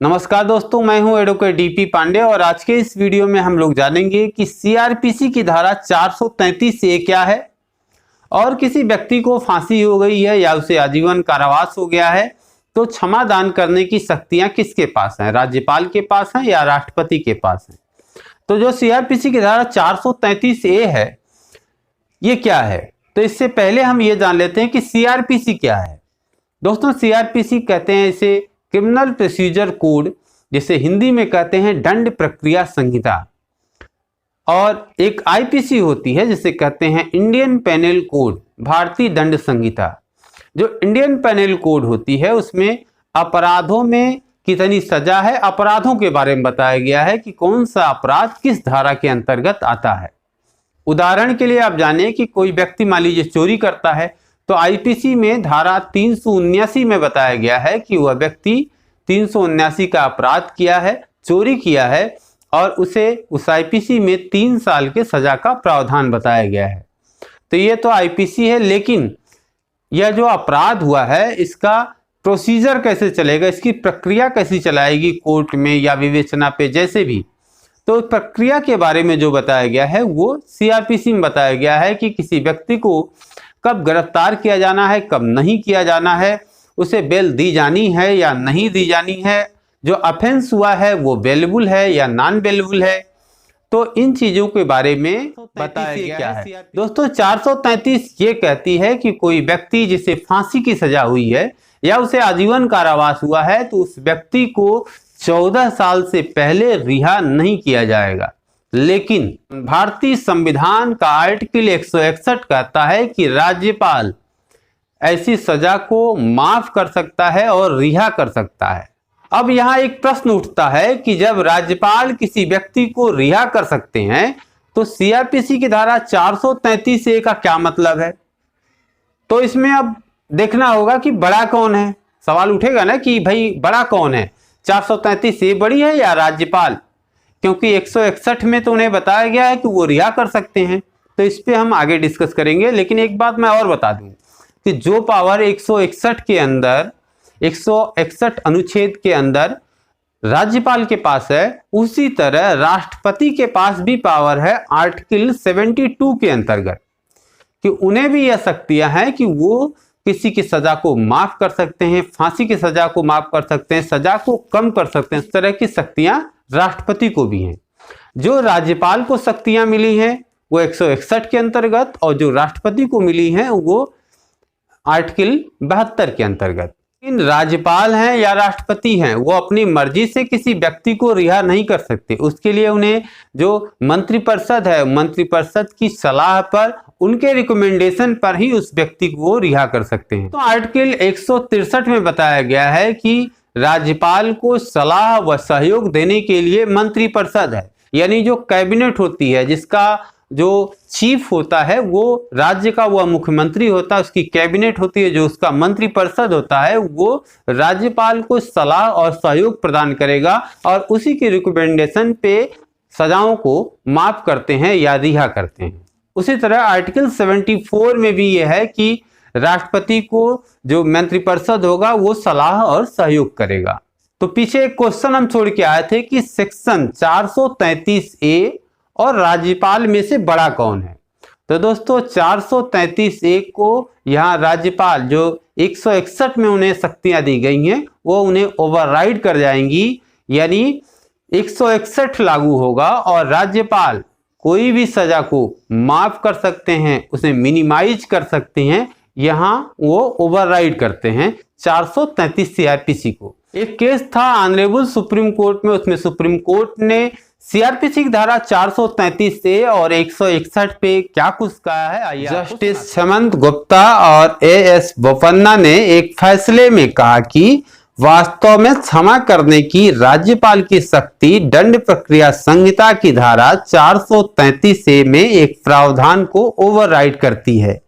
नमस्कार दोस्तों, मैं हूं एडवोकेट डीपी पांडे और आज के इस वीडियो में हम लोग जानेंगे कि सीआरपीसी की धारा 433 ए क्या है और किसी व्यक्ति को फांसी हो गई है या उसे आजीवन कारावास हो गया है तो क्षमा दान करने की शक्तियां किसके पास हैं, राज्यपाल के पास हैं या राष्ट्रपति के पास हैं। तो जो सीआरपीसी की धारा 433 ए है ये क्या है, तो इससे पहले हम ये जान लेते हैं कि सीआरपीसी क्या है। दोस्तों, सीआरपीसी कहते हैं इसे क्रिमिनल प्रोसीजर कोड, जिसे हिंदी में कहते हैं दंड प्रक्रिया संहिता, और एक आईपीसी होती है जिसे कहते हैं इंडियन पेनल कोड, भारतीय दंड संहिता। जो इंडियन पेनल कोड होती है उसमें अपराधों में कितनी सजा है, अपराधों के बारे में बताया गया है कि कौन सा अपराध किस धारा के अंतर्गत आता है। उदाहरण के लिए आप जाने कि कोई व्यक्ति मान लीजिए चोरी करता है तो आईपीसी में धारा 379 में बताया गया है कि वह व्यक्ति 379 का अपराध किया है, चोरी किया है और उसे उस आईपीसी में 3 साल के सजा का प्रावधान बताया गया है। तो ये तो आईपीसी है, लेकिन यह जो अपराध हुआ है इसका प्रोसीजर कैसे चलेगा, इसकी प्रक्रिया कैसी चलाएगी कोर्ट में या विवेचना पे, जैसे भी। तो प्रक्रिया के बारे में जो बताया गया है वो सीआरपीसी में बताया गया है कि किसी व्यक्ति को कब गिरफ्तार किया जाना है, कब नहीं किया जाना है, उसे बेल दी जानी है या नहीं दी जानी है, जो अफेंस हुआ है वो बेलेबल है या नॉन बेलेबल है। तो इन चीजों के बारे में बताया गया है। दोस्तों, 433 ये कहती है कि कोई व्यक्ति जिसे फांसी की सजा हुई है या उसे आजीवन कारावास हुआ है तो उस व्यक्ति को 14 साल से पहले रिहा नहीं किया जाएगा। लेकिन भारतीय संविधान का आर्टिकल 161 कहता है कि राज्यपाल ऐसी सजा को माफ कर सकता है और रिहा कर सकता है। अब यहाँ एक प्रश्न उठता है कि जब राज्यपाल किसी व्यक्ति को रिहा कर सकते हैं तो सीआरपीसी की धारा 433 ए का क्या मतलब है। तो इसमें अब देखना होगा कि बड़ा कौन है। सवाल उठेगा ना कि भाई बड़ा कौन है, 433 ए बड़ी है या राज्यपाल, क्योंकि 161 में तो उन्हें बताया गया है कि वो रिहा कर सकते हैं। तो इस पे हम आगे डिस्कस करेंगे, लेकिन एक बात मैं और बता दूं कि जो पावर 161 के अंदर 161 अनुच्छेद के अंदर राज्यपाल के पास है, उसी तरह राष्ट्रपति के पास भी पावर है आर्टिकल 72 के अंतर्गत, कि उन्हें भी यह शक्तियां हैं कि वो किसी की सजा को माफ कर सकते हैं, फांसी की सजा को माफ कर सकते हैं, सजा को कम कर सकते हैं। इस तरह की शक्तियां राष्ट्रपति को भी हैं। जो राज्यपाल को शक्तियां मिली हैं वो 161 के अंतर्गत और जो राष्ट्रपति को मिली हैं वो आर्टिकल 72 के अंतर्गत। इन राज्यपाल हैं या राष्ट्रपति हैं वो अपनी मर्जी से किसी व्यक्ति को रिहा नहीं कर सकते। उसके लिए उन्हें जो मंत्रिपरिषद है, मंत्रिपरिषद की सलाह पर, उनके रिकमेंडेशन पर ही उस व्यक्ति को रिहा कर सकते हैं। तो आर्टिकल 163 में बताया गया है कि राज्यपाल को सलाह व सहयोग देने के लिए मंत्रिपरिषद है, यानी जो कैबिनेट होती है, जिसका जो चीफ होता है वो राज्य का वह मुख्यमंत्री होता है, उसकी कैबिनेट होती है, जो उसका मंत्रिपरिषद होता है वो राज्यपाल को सलाह और सहयोग प्रदान करेगा और उसी के रिकमेंडेशन पे सजाओं को माफ करते हैं या रिहा करते हैं। उसी तरह आर्टिकल 74 में भी यह है कि राष्ट्रपति को जो मंत्रिपरिषद होगा वो सलाह और सहयोग करेगा। तो पीछे एक क्वेश्चन हम छोड़ के आए थे कि सेक्शन 433 ए और राज्यपाल में से बड़ा कौन है। तो दोस्तों, 433 ए को यहाँ राज्यपाल जो 161 में उन्हें शक्तियां दी गई हैं वो उन्हें ओवरराइड कर जाएंगी, यानी 161 लागू होगा और राज्यपाल कोई भी सजा को माफ कर सकते हैं, उसे मिनिमाइज कर सकते हैं, यहाँ वो ओवरराइड करते हैं 433 सीआरपीसी को। एक केस था ऑनरेबल सुप्रीम कोर्ट में, उसमें सुप्रीम कोर्ट ने सीआरपीसी की धारा 433 ए और 161 पे क्या कुछ कहा है, आइए। जस्टिस हेमंत गुप्ता और एएस बोपन्ना ने एक फैसले में कहा कि वास्तव में क्षमा करने की राज्यपाल की शक्ति दंड प्रक्रिया संहिता की धारा 433 ए में एक प्रावधान को ओवरराइड करती है।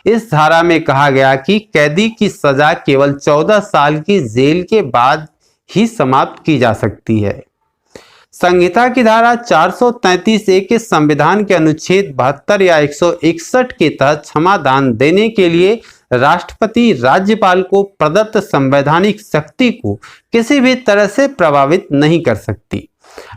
इस धारा में कहा गया कि कैदी की सजा केवल 14 साल की जेल के बाद ही समाप्त की जा सकती है। संहिता की धारा 433 ए के संविधान के अनुच्छेद 72 या 161 के तहत क्षमा दान देने के लिए राष्ट्रपति राज्यपाल को प्रदत्त संवैधानिक शक्ति को किसी भी तरह से प्रभावित नहीं कर सकती।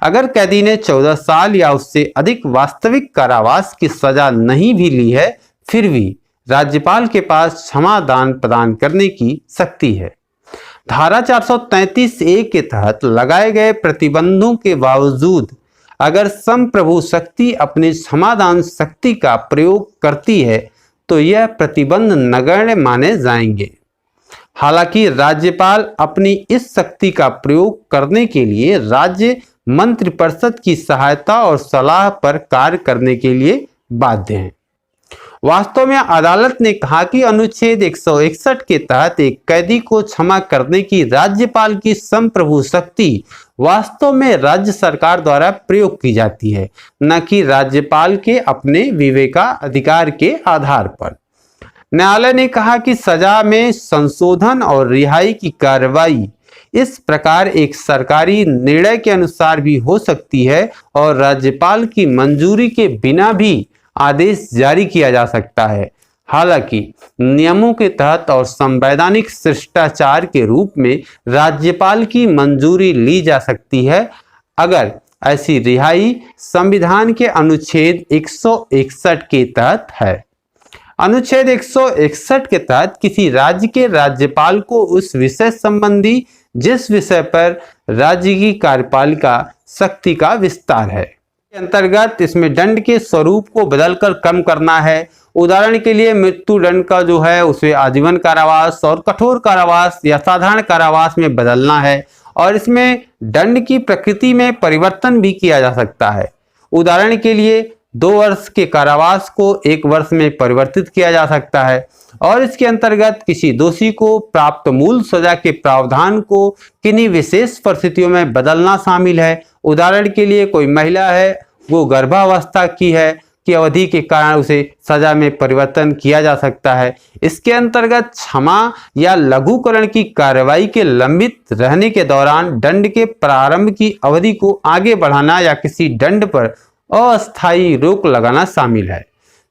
अगर कैदी ने 14 साल या उससे अधिक वास्तविक कारावास की सजा नहीं भी ली है, फिर भी राज्यपाल के पास क्षमादान प्रदान करने की शक्ति है। धारा 433A के तहत लगाए गए प्रतिबंधों के बावजूद अगर संप्रभु शक्ति अपनी क्षमादान शक्ति का प्रयोग करती है तो यह प्रतिबंध नगण्य माने जाएंगे। हालांकि राज्यपाल अपनी इस शक्ति का प्रयोग करने के लिए राज्य मंत्रिपरिषद की सहायता और सलाह पर कार्य करने के लिए बाध्य हैं। वास्तव में अदालत ने कहा कि अनुच्छेद 161 के तहत एक कैदी को क्षमा करने की राज्यपाल की संप्रभु शक्ति वास्तव में राज्य सरकार द्वारा प्रयोग की जाती है, न कि राज्यपाल के अपने विवेकाधिकार के आधार पर। न्यायालय ने कहा कि सजा में संशोधन और रिहाई की कार्रवाई इस प्रकार एक सरकारी निर्णय के अनुसार भी हो सकती है और राज्यपाल की मंजूरी के बिना भी आदेश जारी किया जा सकता है। हालांकि नियमों के तहत और संवैधानिक शिष्टाचार के रूप में राज्यपाल की मंजूरी ली जा सकती है अगर ऐसी रिहाई संविधान के अनुच्छेद 161 के तहत है। अनुच्छेद 161 के तहत किसी राज्य के राज्यपाल को उस विषय संबंधी जिस विषय पर राज्य की कार्यपालिका शक्ति का विस्तार है के अंतर्गत इसमें दंड के स्वरूप को बदलकर कम करना है। उदाहरण के लिए मृत्यु दंड का जो है उसे आजीवन कारावास और कठोर कारावास या साधारण कारावास में बदलना है और इसमें दंड की प्रकृति में परिवर्तन भी किया जा सकता है। उदाहरण के लिए 2 वर्ष के कारावास को 1 वर्ष में परिवर्तित किया जा सकता है और इसके अंतर्गत किसी दोषी को प्राप्त मूल सजा के प्रावधान को किन्हीं विशेष परिस्थितियों में बदलना शामिल है। उदाहरण के लिए कोई महिला है, वो गर्भावस्था की है की अवधि के कारण उसे सजा में परिवर्तन किया जा सकता है। इसके अंतर्गत क्षमा या लघुकरण की कार्रवाई के लंबित रहने के दौरान दंड के प्रारंभ की अवधि को आगे बढ़ाना या किसी दंड पर अस्थायी रोक लगाना शामिल है।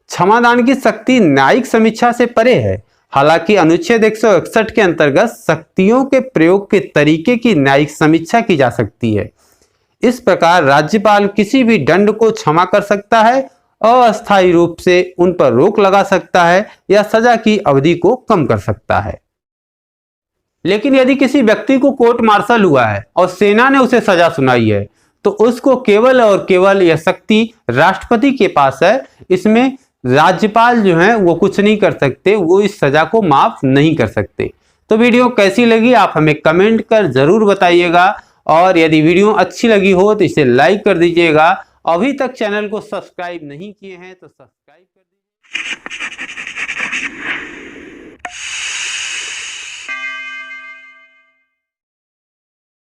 क्षमादान की शक्ति न्यायिक समीक्षा से परे है। हालांकि अनुच्छेद 161 के अंतर्गत शक्तियों के प्रयोग के तरीके की न्यायिक समीक्षा की जा सकती है। इस प्रकार राज्यपाल किसी भी दंड को क्षमा कर सकता है, अस्थायी रूप से उन पर रोक लगा सकता है या सजा की अवधि को कम कर सकता है। लेकिन यदि किसी व्यक्ति को कोर्ट मार्शल हुआ है और सेना ने उसे सजा सुनाई है तो उसको केवल और केवल यह शक्ति राष्ट्रपति के पास है। इसमें राज्यपाल जो है वो कुछ नहीं कर सकते, वो इस सजा को माफ नहीं कर सकते। तो वीडियो कैसी लगी आप हमें कमेंट कर जरूर बताइएगा और यदि वीडियो अच्छी लगी हो तो इसे लाइक कर दीजिएगा। अभी तक चैनल को सब्सक्राइब नहीं किए हैं तो सब्सक्राइब कर दीजिए।